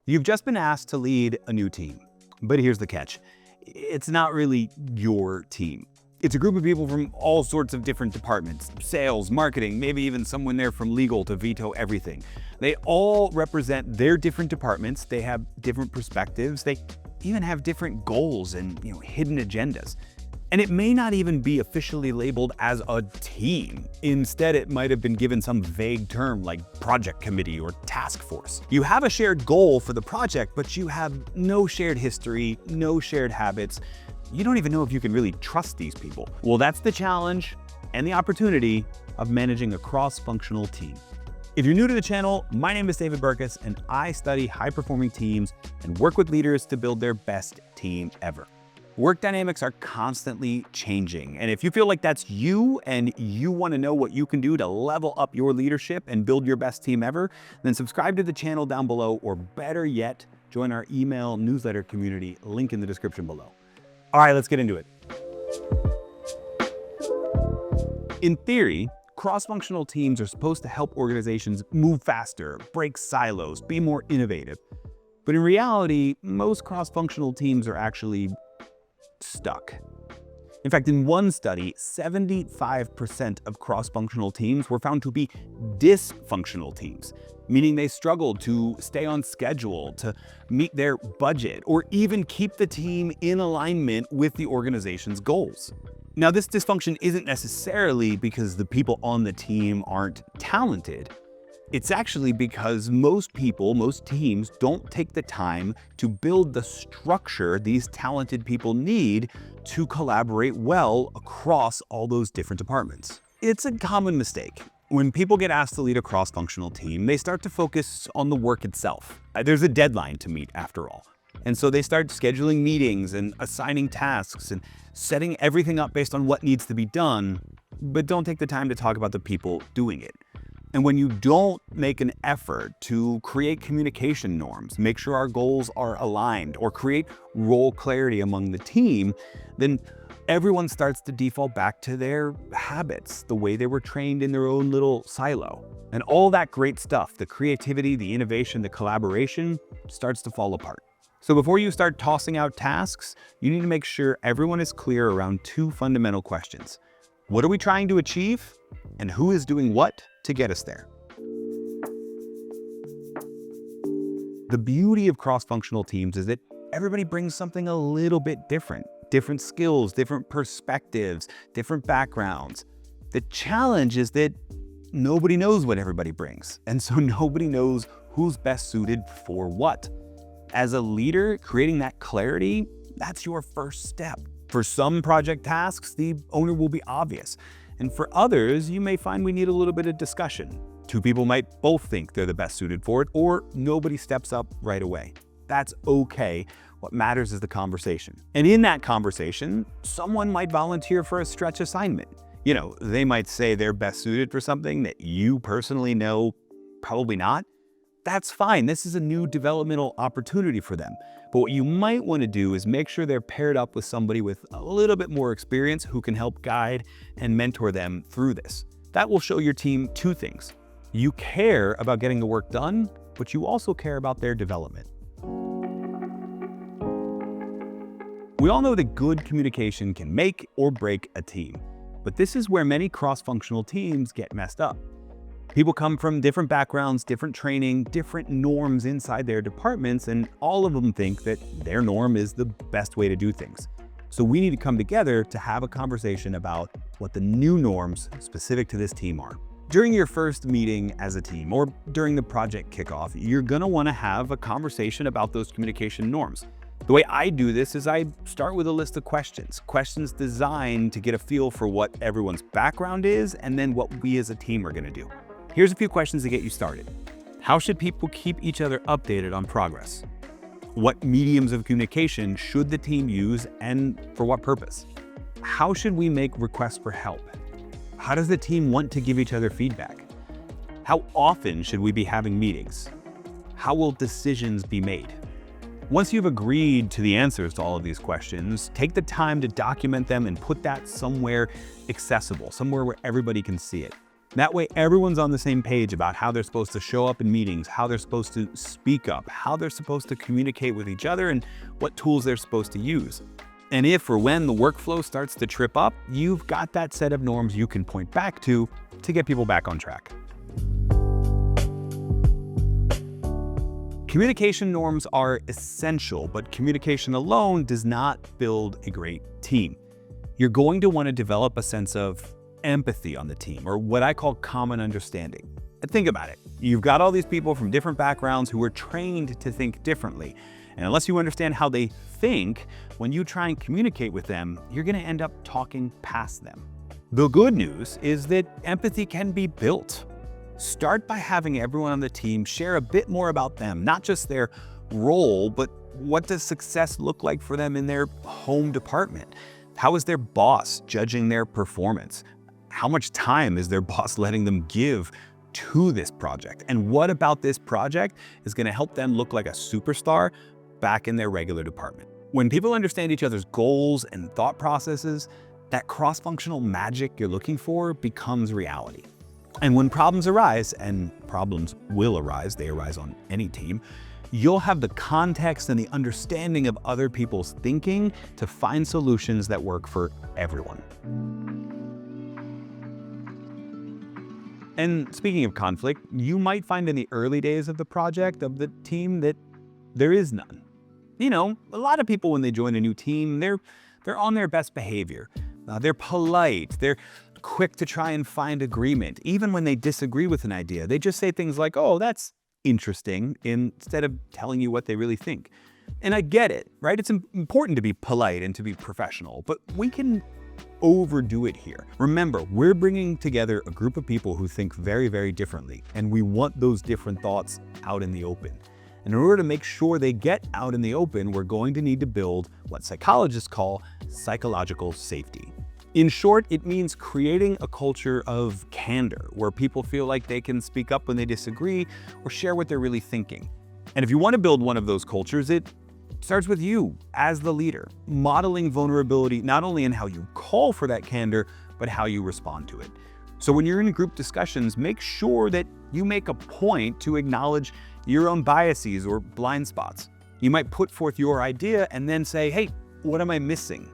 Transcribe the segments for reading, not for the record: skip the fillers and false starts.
You've just been asked to lead a new team, but here's the catch. It's not really your team. It's a group of people from all sorts of different departments, sales, marketing, maybe even someone there from legal to veto everything. They all represent their different departments. They have different perspectives. They even have different goals and hidden agendas. And it may not even be officially labeled as a team. Instead, it might have been given some vague term like project committee or task force. You have a shared goal for the project, but you have no shared history, no shared habits. You don't even know if you can really trust these people. Well, that's the challenge and the opportunity of managing a cross-functional team. If you're new to the channel, my name is David Burkus, and I study high-performing teams and work with leaders to build their best team ever. Work dynamics are constantly changing, and if you feel like that's you and you want to know what you can do to level up your leadership and build your best team ever, then subscribe to the channel down below, or better yet, join our email newsletter community, link in the description below. All right, let's get into it. In theory, cross-functional teams are supposed to help organizations move faster, break silos, be more innovative. But in reality, most cross-functional teams are actually stuck. In fact, in one study, 75% of cross-functional teams were found to be dysfunctional teams, meaning they struggled to stay on schedule, to meet their budget, or even keep the team in alignment with the organization's goals. Now, this dysfunction isn't necessarily because the people on the team aren't talented. It's actually because most teams don't take the time to build the structure these talented people need to collaborate well across all those different departments. It's a common mistake. When people get asked to lead a cross-functional team, they start to focus on the work itself. There's a deadline to meet after all. And so they start scheduling meetings and assigning tasks and setting everything up based on what needs to be done, but don't take the time to talk about the people doing it. And when you don't make an effort to create communication norms, make sure our goals are aligned, or create role clarity among the team, then everyone starts to default back to their habits, the way they were trained in their own little silo. And all that great stuff, the creativity, the innovation, the collaboration, starts to fall apart. So before you start tossing out tasks, you need to make sure everyone is clear around two fundamental questions. What are we trying to achieve? And who is doing what to get us there? The beauty of cross-functional teams is that everybody brings something a little bit different. Different skills, different perspectives, different backgrounds. The challenge is that nobody knows what everybody brings, and so nobody knows who's best suited for what. As a leader, creating that clarity, that's your first step. For some project tasks, the owner will be obvious. And for others, you may find we need a little bit of discussion. Two people might both think they're the best suited for it, or nobody steps up right away. That's okay. What matters is the conversation. And in that conversation, someone might volunteer for a stretch assignment. They might say they're best suited for something that you personally know probably not. That's fine. This is a new developmental opportunity for them. But what you might want to do is make sure they're paired up with somebody with a little bit more experience who can help guide and mentor them through this. That will show your team two things. You care about getting the work done, but you also care about their development. We all know that good communication can make or break a team, but this is where many cross-functional teams get messed up. People come from different backgrounds, different training, different norms inside their departments, and all of them think that their norm is the best way to do things. So we need to come together to have a conversation about what the new norms specific to this team are. During your first meeting as a team, or during the project kickoff, you're gonna wanna have a conversation about those communication norms. The way I do this is I start with a list of questions designed to get a feel for what everyone's background is, and then what we as a team are gonna do. Here's a few questions to get you started. How should people keep each other updated on progress? What mediums of communication should the team use, and for what purpose? How should we make requests for help? How does the team want to give each other feedback? How often should we be having meetings? How will decisions be made? Once you've agreed to the answers to all of these questions, take the time to document them and put that somewhere accessible, somewhere where everybody can see it. That way, everyone's on the same page about how they're supposed to show up in meetings, how they're supposed to speak up, how they're supposed to communicate with each other, and what tools they're supposed to use. And if or when the workflow starts to trip up, you've got that set of norms you can point back to get people back on track. Communication norms are essential, but communication alone does not build a great team. You're going to want to develop a sense of empathy on the team, or what I call common understanding. And think about it. You've got all these people from different backgrounds who are trained to think differently. And unless you understand how they think, when you try and communicate with them, you're going to end up talking past them. The good news is that empathy can be built. Start by having everyone on the team share a bit more about them, not just their role, but what does success look like for them in their home department? How is their boss judging their performance? How much time is their boss letting them give to this project? And what about this project is going to help them look like a superstar back in their regular department? When people understand each other's goals and thought processes, that cross-functional magic you're looking for becomes reality. And when problems arise, and problems will arise, they arise on any team, you'll have the context and the understanding of other people's thinking to find solutions that work for everyone. And speaking of conflict, you might find in the early days of the project, of the team, that there is none. You know, a lot of people when they join a new team, they're on their best behavior. They're polite, they're quick to try and find agreement. Even when they disagree with an idea, they just say things like, oh, that's interesting, instead of telling you what they really think. And I get it, right? It's important to be polite and to be professional, but we can overdo it here. Remember, we're bringing together a group of people who think very, very differently, and we want those different thoughts out in the open. And in order to make sure they get out in the open, we're going to need to build what psychologists call psychological safety. In short, it means creating a culture of candor, where people feel like they can speak up when they disagree or share what they're really thinking. And if you want to build one of those cultures, it starts with you as the leader, modeling vulnerability not only in how you call for that candor, but how you respond to it. So when you're in group discussions, make sure that you make a point to acknowledge your own biases or blind spots. You might put forth your idea and then say, hey, what am I missing?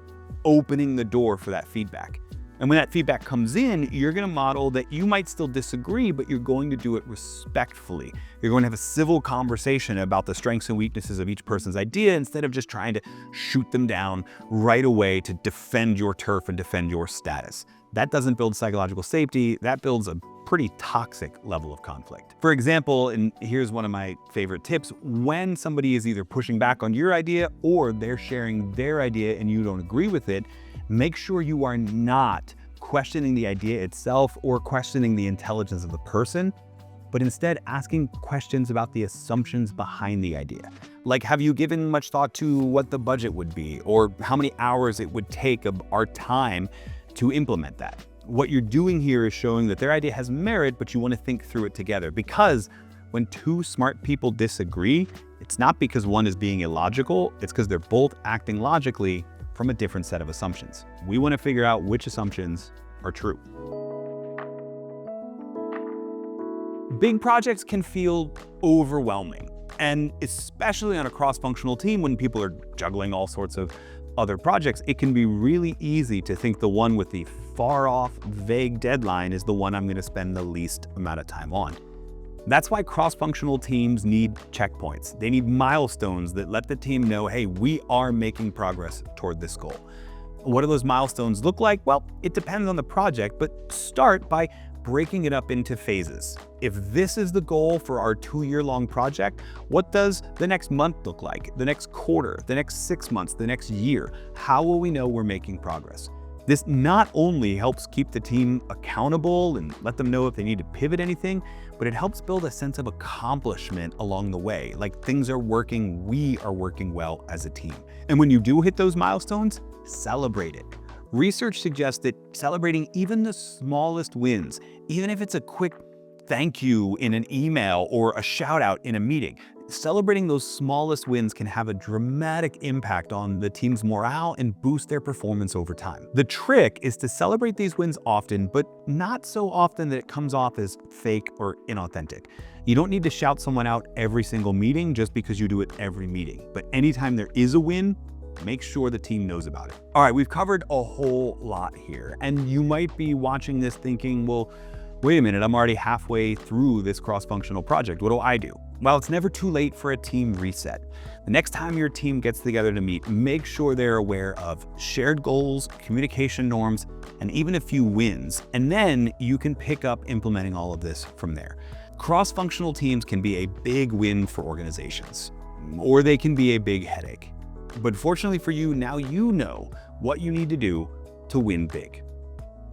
Opening the door for that feedback. And when that feedback comes in, you're going to model that you might still disagree, but you're going to do it respectfully. You're going to have a civil conversation about the strengths and weaknesses of each person's idea instead of just trying to shoot them down right away to defend your turf and defend your status. That doesn't build psychological safety. That builds a pretty toxic level of conflict. For example, and here's one of my favorite tips, when somebody is either pushing back on your idea or they're sharing their idea and you don't agree with it, make sure you are not questioning the idea itself or questioning the intelligence of the person, but instead asking questions about the assumptions behind the idea. Like, have you given much thought to what the budget would be, or how many hours it would take of our time to implement that? What you're doing here is showing that their idea has merit, but you want to think through it together. Because when two smart people disagree, it's not because one is being illogical, it's because they're both acting logically from a different set of assumptions. We want to figure out which assumptions are true. Big projects can feel overwhelming, and especially on a cross-functional team when people are juggling all sorts of other projects, it can be really easy to think the one with the far-off, vague deadline is the one I'm going to spend the least amount of time on. That's why cross-functional teams need checkpoints. They need milestones that let the team know, hey, we are making progress toward this goal. What do those milestones look like? Well, it depends on the project, but start by breaking it up into phases. If this is the goal for our 2-year-long project, what does the next month look like? The next quarter, the next 6 months, the next year? How will we know we're making progress? This not only helps keep the team accountable and let them know if they need to pivot anything, but it helps build a sense of accomplishment along the way. Like, things are working, we are working well as a team. And when you do hit those milestones, celebrate it. Research suggests that celebrating even the smallest wins, even if it's a quick thank you in an email or a shout out in a meeting, Celebrating those smallest wins can have a dramatic impact on the team's morale and boost their performance over time. The trick is to celebrate these wins often, but not so often that it comes off as fake or inauthentic. You don't need to shout someone out every single meeting just because you do it every meeting. But anytime there is a win, make sure the team knows about it. All right, we've covered a whole lot here, and you might be watching this thinking, well, wait a minute, I'm already halfway through this cross-functional project. What do I do? Well, it's never too late for a team reset. The next time your team gets together to meet, make sure they're aware of shared goals, communication norms, and even a few wins. And then you can pick up implementing all of this from there. Cross-functional teams can be a big win for organizations, or they can be a big headache. But fortunately for you, now you know what you need to do to win big.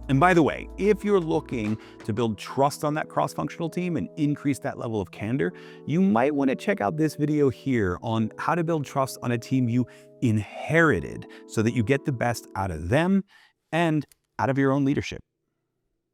And by the way, if you're looking to build trust on that cross-functional team and increase that level of candor, you might want to check out this video here on how to build trust on a team you inherited so that you get the best out of them and out of your own leadership.